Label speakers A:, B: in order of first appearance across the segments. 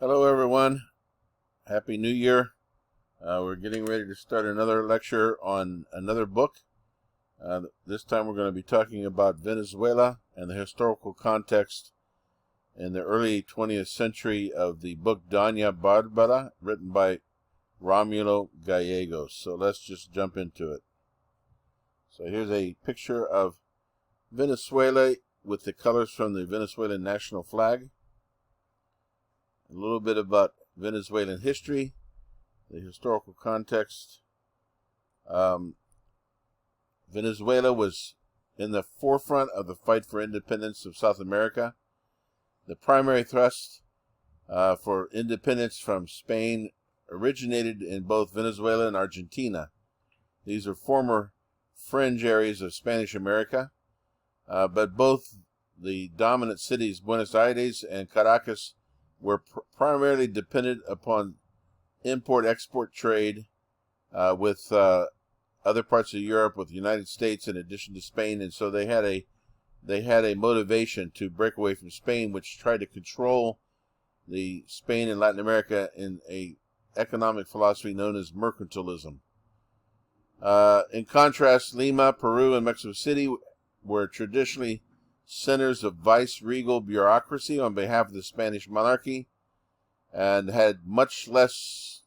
A: Hello everyone, Happy New Year. We're getting ready to start another lecture on another book. This time we're going to be talking about Venezuela and the historical context in the early 20th century of the book Doña Bárbara, written by Rómulo Gallegos. So let's just jump into it. So here's a picture of Venezuela with the colors from the Venezuelan national flag. A little bit about Venezuelan history, the historical context. Venezuela was in the forefront of the fight for independence of South America. The primary thrust for independence from Spain originated in both Venezuela and Argentina. These are former fringe areas of Spanish America, but both the dominant cities, Buenos Aires and Caracas, were primarily dependent upon import-export trade with other parts of Europe, with the United States in addition to Spain, and so they had a motivation to break away from Spain, which tried to control the Spain and Latin America in a economic philosophy known as mercantilism. In contrast, Lima, Peru, and Mexico City were traditionally centers of vice-regal bureaucracy on behalf of the Spanish monarchy and had much less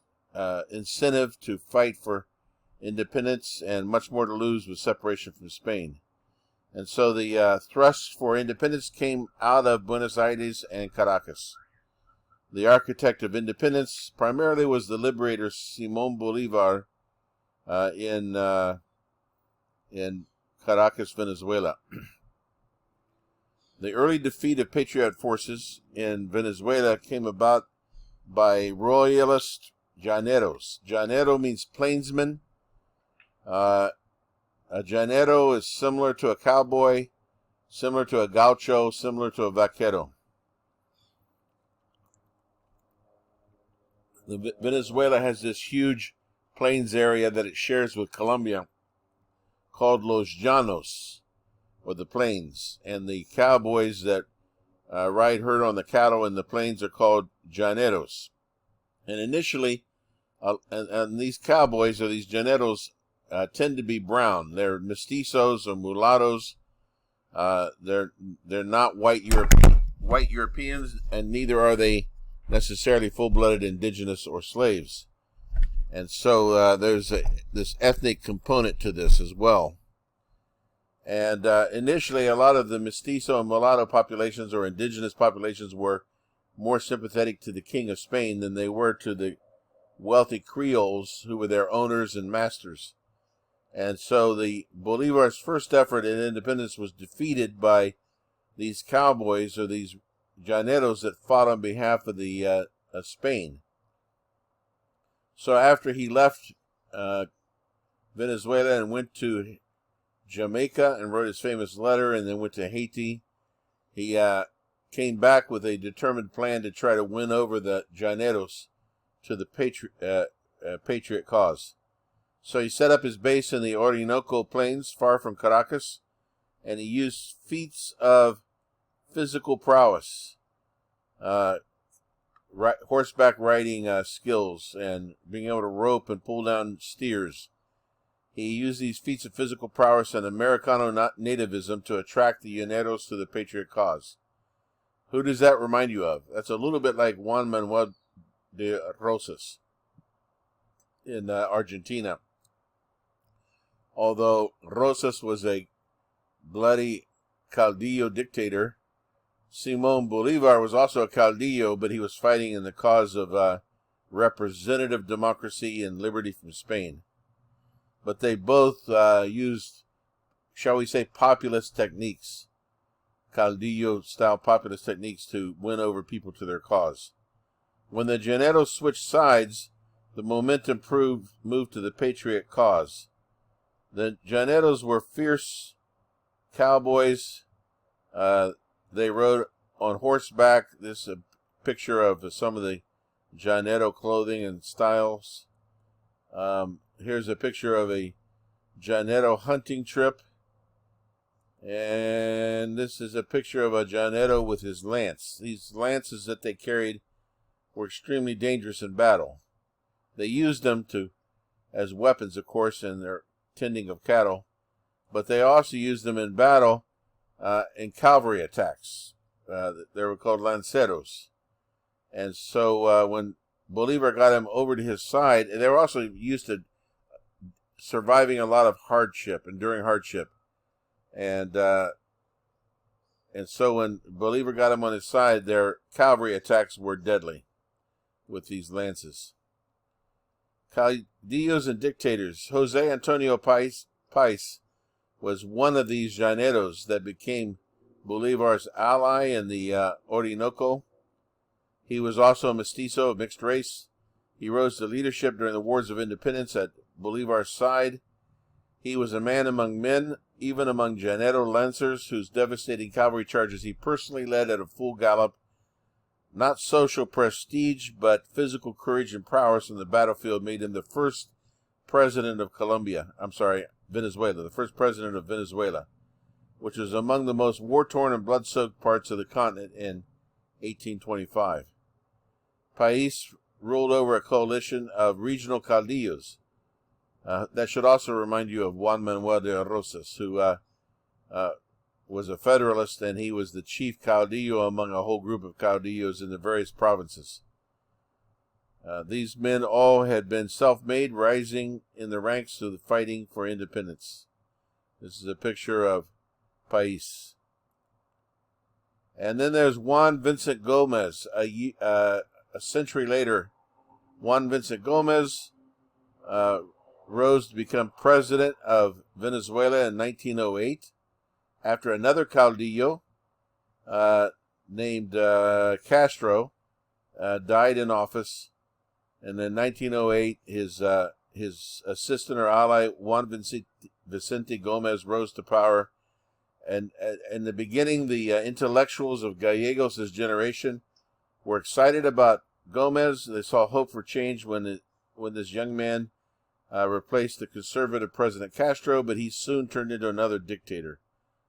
A: incentive to fight for independence and much more to lose with separation from Spain. And so the thrust for independence came out of Buenos Aires and Caracas. The architect of independence primarily was the liberator Simón Bolívar in Caracas, Venezuela. The early defeat of patriot forces in Venezuela came about by royalist Janettos. Janetto means plainsman. A Janetto is similar to a cowboy, similar to a gaucho, similar to a vaquero. Venezuela has this huge plains area that it shares with Colombia called Los Janus, or the plains, and the cowboys that ride herd on the cattle in the plains are called Giannettos. And initially, and these cowboys, or these Janettos, tend to be brown. They're mestizos or mulattoes. They're not white Europeans, and neither are they necessarily full-blooded indigenous or slaves. And so there's this ethnic component to this as well. And initially, a lot of the mestizo and mulatto populations or indigenous populations were more sympathetic to the King of Spain than they were to the wealthy Creoles who were their owners and masters. And so the Bolivar's first effort at independence was defeated by these cowboys or these Janettos that fought on behalf of the of Spain. So after he left Venezuela and went to Jamaica and wrote his famous letter, and then went to Haiti, he came back with a determined plan to try to win over the Janettos to the patriot cause. So he set up his base in the Orinoco Plains, far from Caracas, and he used feats of physical prowess, horseback riding skills, and being able to rope and pull down steers. He used these feats of physical prowess and Americano nativism to attract the Janettos to the patriot cause. Who does that remind you of? That's a little bit like Juan Manuel de Rosas in Argentina. Although Rosas was a bloody caudillo dictator, Simón Bolívar was also a caudillo, but he was fighting in the cause of representative democracy and liberty from Spain. But they both used, shall we say, populist techniques, caudillo-style populist techniques to win over people to their cause. When the Janettos switched sides, the momentum moved to the patriot cause. The Janettos were fierce cowboys. They rode on horseback. This is a picture of some of the Janetto clothing and styles. Here's a picture of a Janetto hunting trip. And this is a picture of a Giannettos with his lance. These lances that they carried were extremely dangerous in battle. They used them as weapons, of course, in their tending of cattle, but they also used them in battle in cavalry attacks. They were called Lanceros. And so when Bolivar got him over to his side, they were also used to surviving a lot of hardship, enduring hardship. And so when Bolivar got him on his side, their cavalry attacks were deadly with these lances. Caudillos and dictators. Jose Antonio País was one of these Janettos that became Bolivar's ally in the Orinoco. He was also a mestizo of mixed race. He rose to leadership during the Wars of Independence at Bolivar's side. He was a man among men, even among Giannettos lancers, whose devastating cavalry charges he personally led at a full gallop. Not social prestige, but physical courage and prowess on the battlefield made him the first president of Venezuela, the first president of Venezuela, which was among the most war-torn and blood-soaked parts of the continent in 1825. País ruled over a coalition of regional caudillos. That should also remind you of Juan Manuel de Rosas, who was a Federalist, and he was the chief caudillo among a whole group of caudillos in the various provinces. These men all had been self-made, rising in the ranks of the fighting for independence. This is a picture of País. And then there's Juan Vicente Gómez. A century later, Juan Vicente Gómez rose to become president of Venezuela in 1908 after another caudillo named Castro died in office. And in 1908, his assistant or ally, Juan Vicente Gómez, rose to power. And in the beginning, the intellectuals of Gallegos' generation were excited about Gómez. They saw hope for change when this young man replaced the conservative President Castro, but he soon turned into another dictator,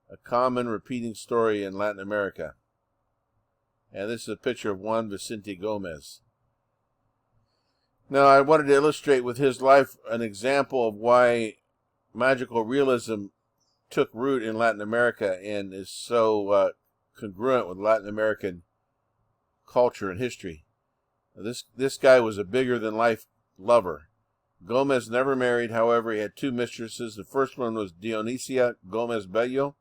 A: a common repeating story in Latin America. And this is a picture of Juan Vicente Gómez. Now, I wanted to illustrate with his life an example of why magical realism took root in Latin America and is so congruent with Latin American culture and history. This guy was a bigger-than-life lover. Gómez never married, however. He had two mistresses. The first one was Dionisia Gómez Bello,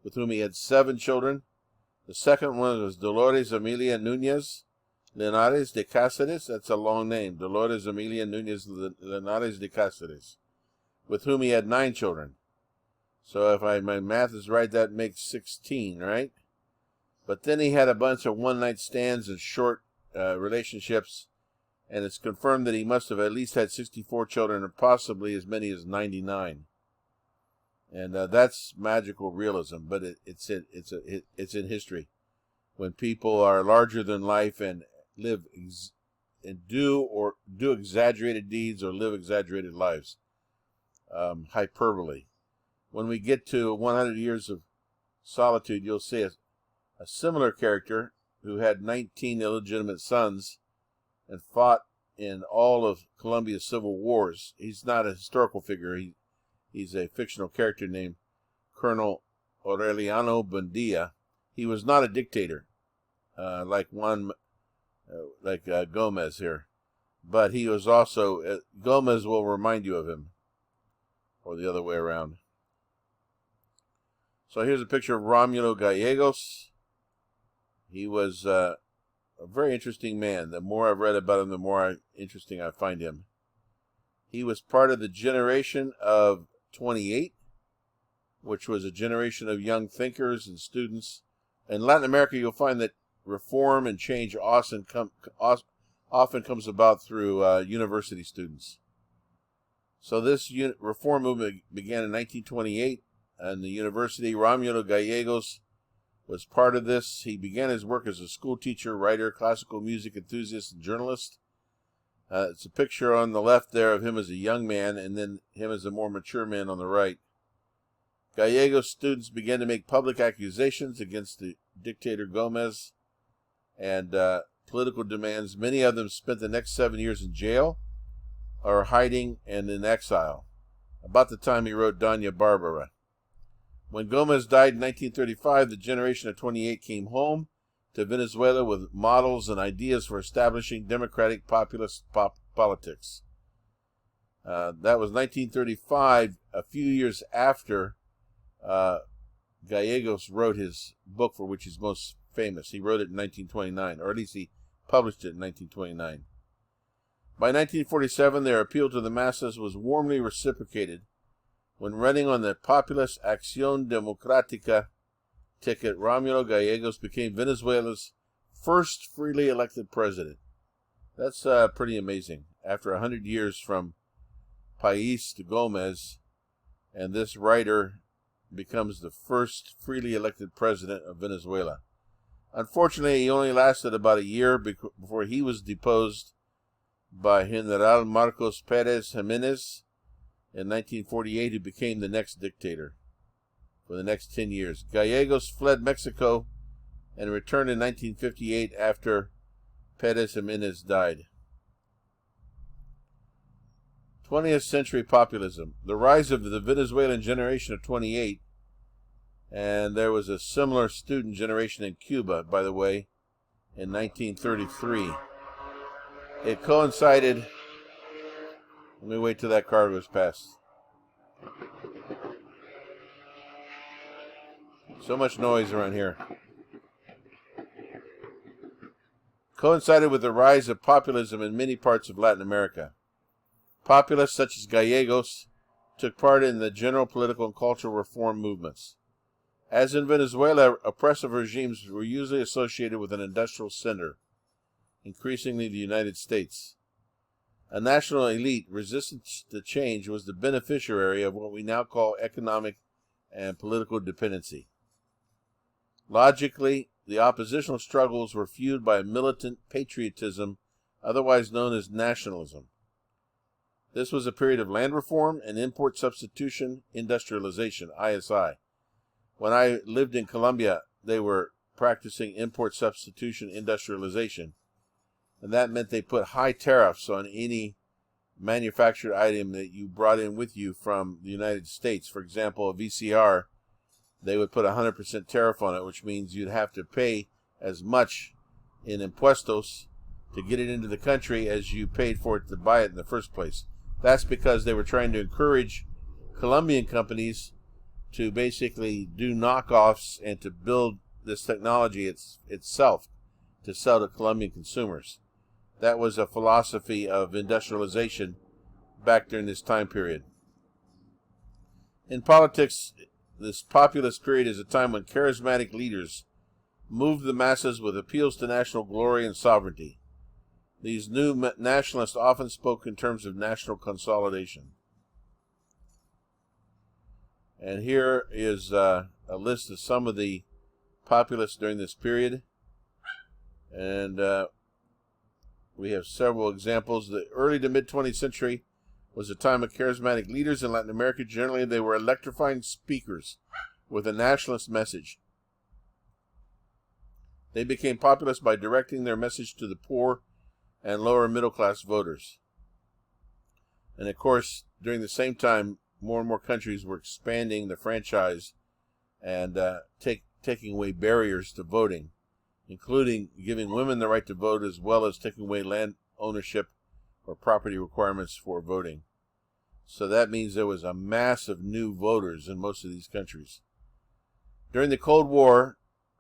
A: with whom he had 7 children. The second one was Dolores Emilia Núñez Linares de Cáceres. That's a long name. Dolores Emilia Núñez Linares de Cáceres, with whom he had 9 children. So if my math is right, that makes 16, right? But then he had a bunch of one-night stands and short relationships, and it's confirmed that he must have at least had 64 children, and possibly as many as 99. And that's magical realism, but it's in history. When people are larger than life and live and do exaggerated deeds or live exaggerated lives, hyperbole. When we get to 100 Years of Solitude, you'll see a similar character who had 19 illegitimate sons and fought in all of Colombia's civil wars. He's not a historical figure. He's a fictional character named Colonel Aureliano Buendía. He was not a dictator like Gómez here, but he was also Gómez will remind you of him, or the other way around. So here's a picture of Rómulo Gallegos. He was a very interesting man. The more I've read about him, the more interesting I find him. He was part of the generation of 28, which was a generation of young thinkers and students. In Latin America, you'll find that reform and change often comes about through university students. So this reform movement began in 1928 in the university. Rómulo Gallegos was part of this. He began his work as a school teacher, writer, classical music enthusiast, and journalist. It's a picture on the left there of him as a young man, and then him as a more mature man on the right. Gallegos students began to make public accusations against the dictator Gómez, and political demands, many of them spent the next 7 years in jail or hiding and in exile, about the time he wrote Doña Bárbara. When Gómez died in 1935, the generation of 28 came home to Venezuela with models and ideas for establishing democratic populist politics. That was 1935, a few years after Gallegos wrote his book for which he's most famous. He wrote it in 1929, or at least he published it in 1929. By 1947, their appeal to the masses was warmly reciprocated. When running on the populist Acción Democrática ticket, Rómulo Gallegos became Venezuela's first freely elected president. That's pretty amazing. After 100 years from País to Gómez, and this writer becomes the first freely elected president of Venezuela. Unfortunately, he only lasted about a year before he was deposed by General Marcos Pérez Jiménez in 1948, who became the next dictator for the next 10 years. Gallegos fled Mexico and returned in 1958 after Pérez Jiménez died. 20th century populism. The rise of the Venezuelan generation of 28, and there was a similar student generation in Cuba, by the way, in 1933. It coincided... Let me wait till that car goes past. So much noise around here. Coincided with the rise of populism in many parts of Latin America. Populists such as Gallegos took part in the general political and cultural reform movements. As in Venezuela, oppressive regimes were usually associated with an industrial center, increasingly the United States. A national elite resistant to change was the beneficiary of what we now call economic and political dependency. Logically, the oppositional struggles were fueled by militant patriotism, otherwise known as nationalism. This was a period of land reform and import substitution industrialization, ISI. When I lived in Colombia, they were practicing import substitution industrialization, and that meant they put high tariffs on any manufactured item that you brought in with you from the United States. For example, a VCR, they would put 100% tariff on it, which means you'd have to pay as much in impuestos to get it into the country as you paid for it to buy it in the first place. That's because they were trying to encourage Colombian companies to basically do knockoffs and to build this technology itself to sell to Colombian consumers. That was a philosophy of industrialization back during this time period. In politics, this populist period is a time when charismatic leaders moved the masses with appeals to national glory and sovereignty. These new nationalists often spoke in terms of national consolidation. And here is a list of some of the populists during this period. And we have several examples. The early to mid-20th century was a time of charismatic leaders in Latin America. Generally, they were electrifying speakers with a nationalist message. They became populist by directing their message to the poor and lower middle-class voters. And of course, during the same time, more and more countries were expanding the franchise and taking away barriers to voting, including giving women the right to vote, as well as taking away land ownership or property requirements for voting. So that means there was a mass of new voters in most of these countries. During the Cold War,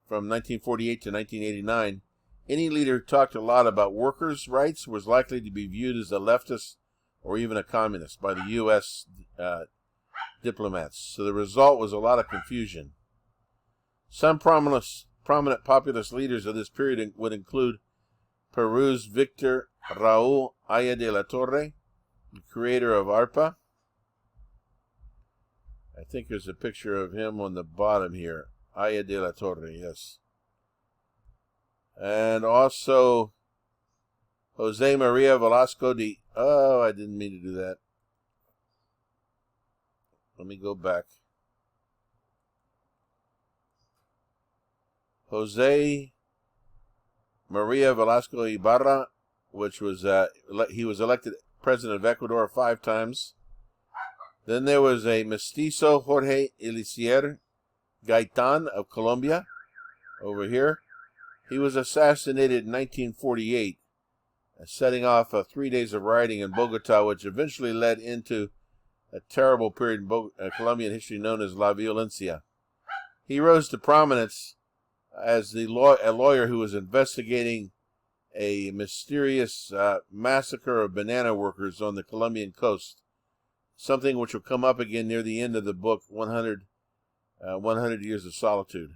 A: from 1948 to 1989, any leader who talked a lot about workers' rights was likely to be viewed as a leftist or even a communist by the U.S. Diplomats. So the result was a lot of confusion. Some prominent populist leaders of this period would include Peru's Victor Raúl Aya de la Torre, the creator of ARPA. I think there's a picture of him on the bottom here. Aya de la Torre, yes. And also Jose Maria Velasco de... Oh, I didn't mean to do that. Let me go back. Jose Maria Velasco Ibarra, which was he was elected president of Ecuador 5 times. Then there was a mestizo, Jorge Eliezer Gaitan of Colombia, over here. He was assassinated in 1948, setting off 3 days of rioting in Bogota, which eventually led into a terrible period in Colombian history known as La Violencia. He rose to prominence as a lawyer who was investigating a mysterious massacre of banana workers on the Colombian coast, something which will come up again near the end of the book, 100 Years of Solitude.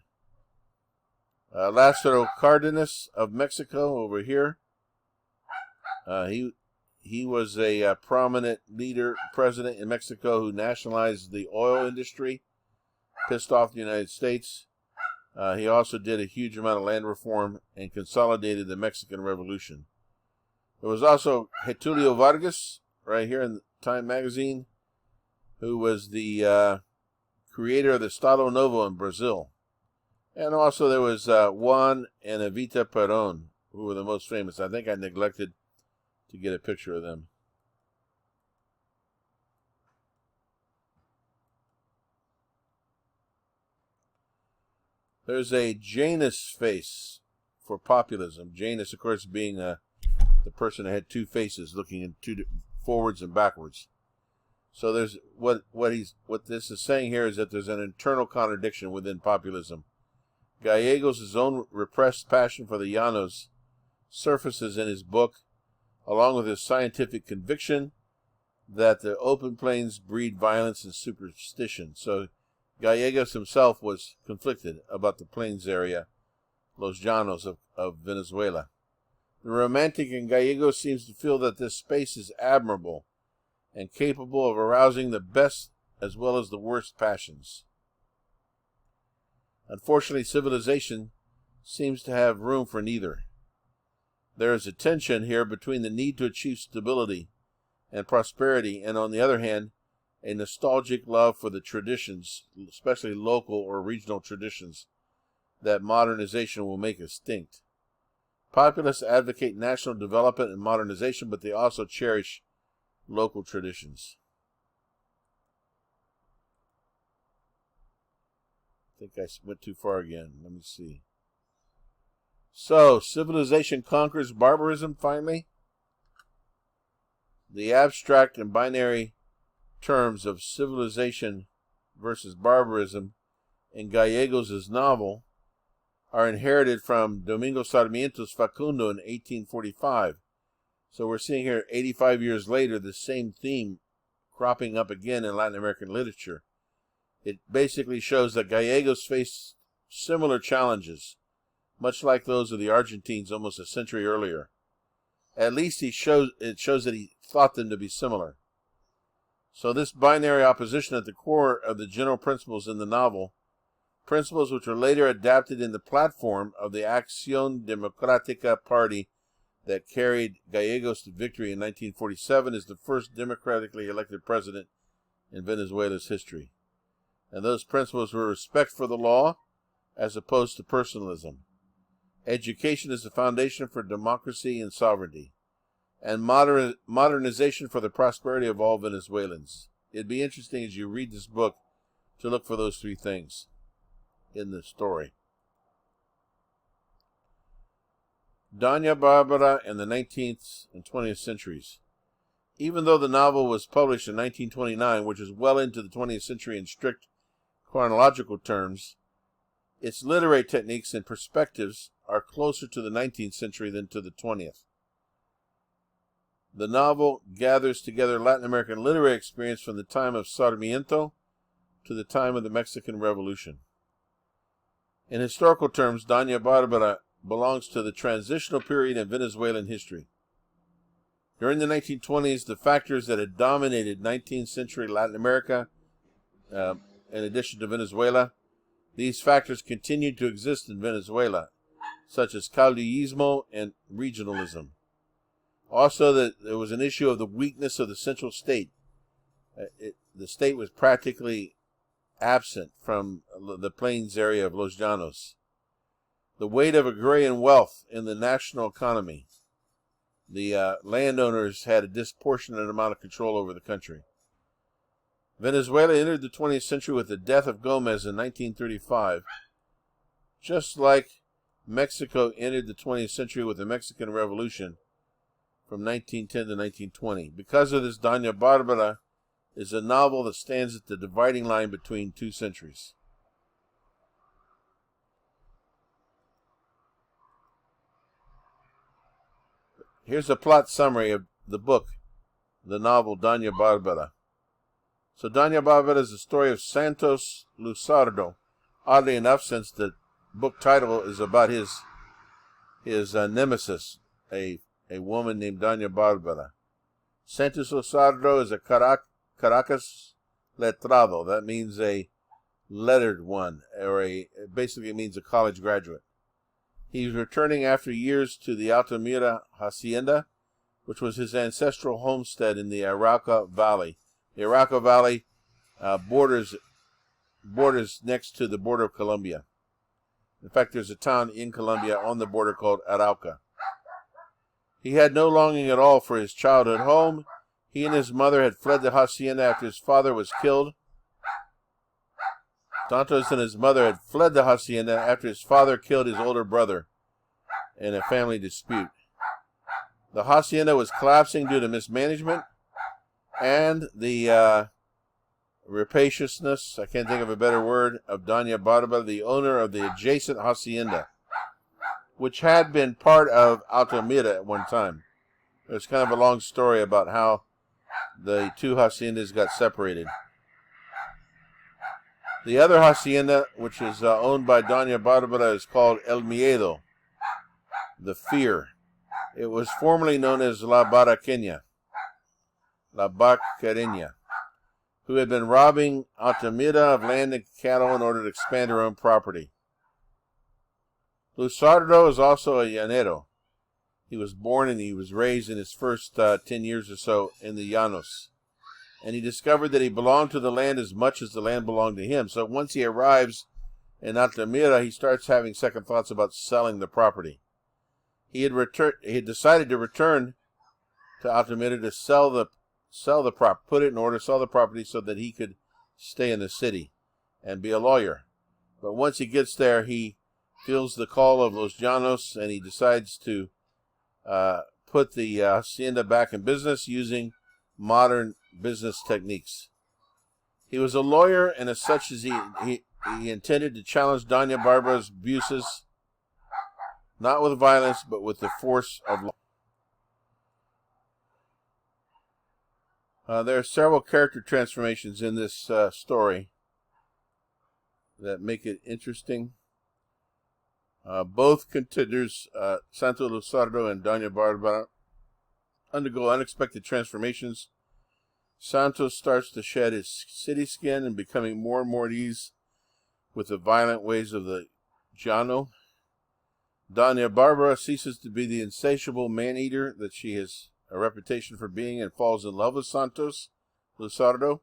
A: Lázaro Cárdenas of Mexico, over here. He was a prominent president in Mexico who nationalized the oil industry, pissed off the United States. He also did a huge amount of land reform and consolidated the Mexican Revolution. There was also Getulio Vargas, right here in Time magazine, who was the creator of the Estado Novo in Brazil. And also there was Juan and Evita Perón, who were the most famous. I think I neglected to get a picture of them. There's a Janus face for populism. Janus, of course, being the person that had two faces, looking in forwards and backwards. So there's what this is saying here is that there's an internal contradiction within populism. Gallegos' own repressed passion for the Janus surfaces in his book, along with his scientific conviction that the open plains breed violence and superstition. So Gallegos himself was conflicted about the plains area, Los Llanos of Venezuela. The romantic in Gallegos seems to feel that this space is admirable and capable of arousing the best as well as the worst passions. Unfortunately, civilization seems to have room for neither. There is a tension here between the need to achieve stability and prosperity, and on the other hand, a nostalgic love for the traditions, especially local or regional traditions, that modernization will make extinct. Populists advocate national development and modernization, but they also cherish local traditions. I think I went too far again. Let me see. So, civilization conquers barbarism, finally. The abstract and binary terms of civilization versus barbarism in Gallegos' novel are inherited from Domingo Sarmiento's Facundo in 1845. So we're seeing here, 85 years later, the same theme cropping up again in Latin American literature. It basically shows that Gallegos faced similar challenges, much like those of the Argentines almost a century earlier. At least it shows that he thought them to be similar. So this binary opposition at the core of the general principles in the novel, principles which were later adapted in the platform of the Acción Democrática party that carried Gallegos to victory in 1947, is the first democratically elected president in Venezuela's history. And those principles were respect for the law as opposed to personalism. Education is the foundation for democracy and sovereignty, and modernization for the prosperity of all Venezuelans. It'd be interesting as you read this book to look for those three things in the story. Doña Bárbara in the 19th and 20th centuries. Even though the novel was published in 1929, which is well into the 20th century in strict chronological terms, its literary techniques and perspectives are closer to the 19th century than to the 20th. The novel gathers together Latin American literary experience from the time of Sarmiento to the time of the Mexican Revolution. In historical terms, Doña Bárbara belongs to the transitional period in Venezuelan history. During the 1920s, the factors that had dominated 19th century Latin America, in addition to Venezuela, these factors continued to exist in Venezuela, such as caudillismo and regionalism. Also, there was an issue of the weakness of the central state. The state was practically absent from the plains area of Los Llanos. the weight of agrarian wealth in the national economy. The landowners had a disproportionate amount of control over the country. Venezuela entered the 20th century with the death of Gómez in 1935, just like Mexico entered the 20th century with the Mexican Revolution from 1910 to 1920. Because of this, Doña Bárbara is a novel that stands at the dividing line between two centuries. Here's a plot summary of the book, the novel Doña Bárbara. So Doña Bárbara is the story of Santos Luzardo. Oddly enough, since the book title is about his nemesis, a woman named Doña Bárbara. Santos Luzardo is a Caracas letrado. That means a lettered one, or it basically means a college graduate. He's returning after years to the Altamira Hacienda, which was his ancestral homestead in the Arauca Valley. The Arauca Valley borders next to the border of Colombia. In fact, there's a town in Colombia on the border called Arauca. He had no longing at all for his childhood home. He and his mother had fled the hacienda after his father was killed. Santos and his mother had fled the hacienda after his father killed his older brother in a family dispute. The hacienda was collapsing due to mismanagement and the rapaciousness, I can't think of a better word, of Doña Bárbara, the owner of the adjacent hacienda, which had been part of Altamira at one time. There's kind of a long story about how the two haciendas got separated. The other hacienda, which is owned by Doña Bárbara, is called El Miedo, the Fear. It was formerly known as La Barqueña, who had been robbing Altamira of land and cattle in order to expand her own property. Luzardo is also a llanero. He was born and he was raised in his first 10 years or so in the Janus. And he discovered that he belonged to the land as much as the land belonged to him. So once he arrives in Altamira, he starts having second thoughts about selling the property. He had decided to return to Altamira to sell the prop, put it in order, sell the property so that he could stay in the city and be a lawyer. But once he gets there, he feels the call of Los Llanos, and he decides to put the hacienda back in business using modern business techniques. He was a lawyer, and as such as he intended to challenge Doña Bárbara's abuses, not with violence, but with the force of law. There are several character transformations in this story that make it interesting. Both contenders, Santos Luzardo and Doña Bárbara, undergo unexpected transformations. Santos starts to shed his city skin and becoming more and more at ease with the violent ways of the Llano. Doña Bárbara ceases to be the insatiable man-eater that she has a reputation for being and falls in love with Santos Luzardo.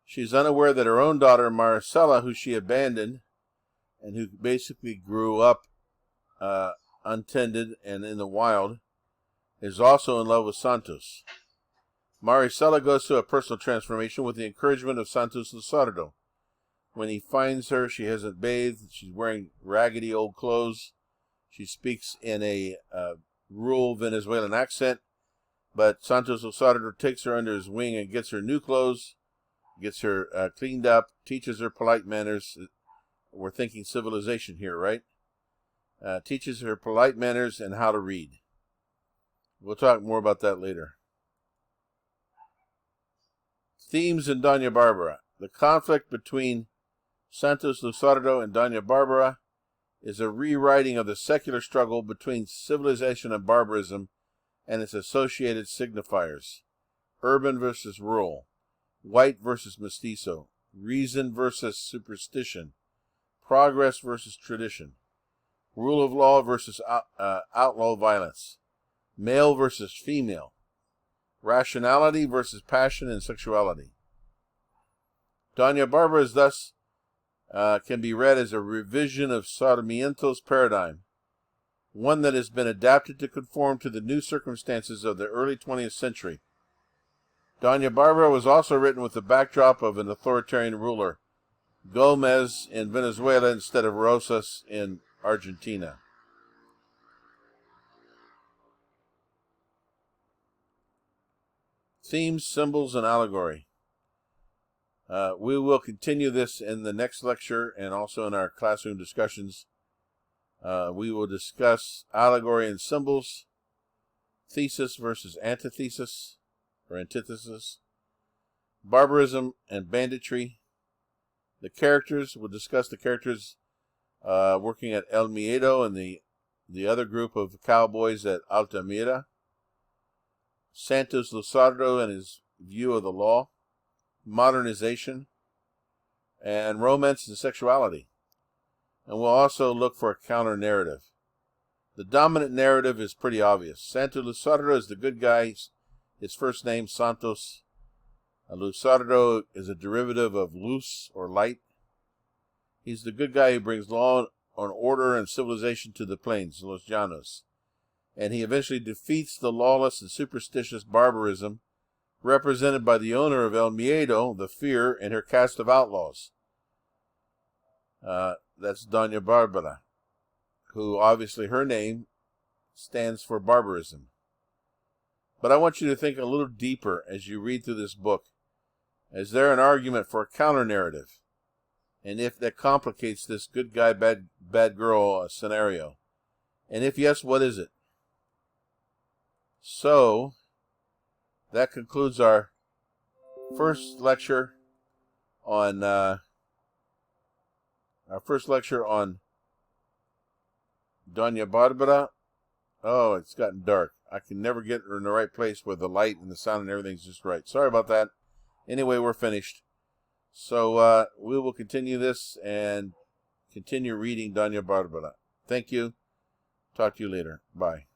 A: She's unaware that her own daughter, Maricela, who she abandoned and who basically grew up untended and in the wild, is also in love with Santos. Maricela goes through a personal transformation with the encouragement of Santos Luzardo. When he finds her, she hasn't bathed. She's wearing raggedy old clothes. She speaks in a rural Venezuelan accent, but Santos Luzardo takes her under his wing and gets her new clothes, gets her cleaned up, teaches her polite manners. We're thinking civilization here, right? Teaches her polite manners and how to read. We'll talk more about that later. Themes in Doña Bárbara. The conflict between Santos Luzardo and Doña Bárbara is a rewriting of the secular struggle between civilization and barbarism and its associated signifiers. Urban versus rural, white versus mestizo, reason versus superstition, progress versus tradition, rule of law versus outlaw violence, male versus female, rationality versus passion and sexuality. Doña Bárbara is thus can be read as a revision of Sarmiento's paradigm, one that has been adapted to conform to the new circumstances of the early 20th century. Doña Bárbara was also written with the backdrop of an authoritarian ruler, Gómez in Venezuela instead of Rosas in Argentina. Themes, symbols, and allegory. We will continue this in the next lecture and also in our classroom discussions. We will discuss allegory and symbols, thesis versus antithesis, or antithesis, barbarism and banditry. The characters, we'll discuss the characters working at El Miedo and the other group of cowboys at Altamira. Santos Luzardo and his view of the law, modernization, and romance and sexuality. And we'll also look for a counter-narrative. The dominant narrative is pretty obvious. Santos Luzardo is the good guy. His first name, Santos. Luzardo is a derivative of luz, or light. He's the good guy who brings law and order and civilization to the plains, Los Janus. And he eventually defeats the lawless and superstitious barbarism represented by the owner of El Miedo, the Fear, and her cast of outlaws. That's Doña Bárbara, who obviously her name stands for barbarism. But I want you to think a little deeper as you read through this book. Is there an argument for a counter-narrative? And if that complicates this good guy, bad girl scenario? And if yes, what is it? So, that concludes our first lecture on Doña Bárbara. Oh, it's gotten dark. I can never get her in the right place where the light and the sound and everything's just right. Sorry about that. Anyway, we're finished. So we will continue this and continue reading Doña Bárbara. Thank you. Talk to you later. Bye.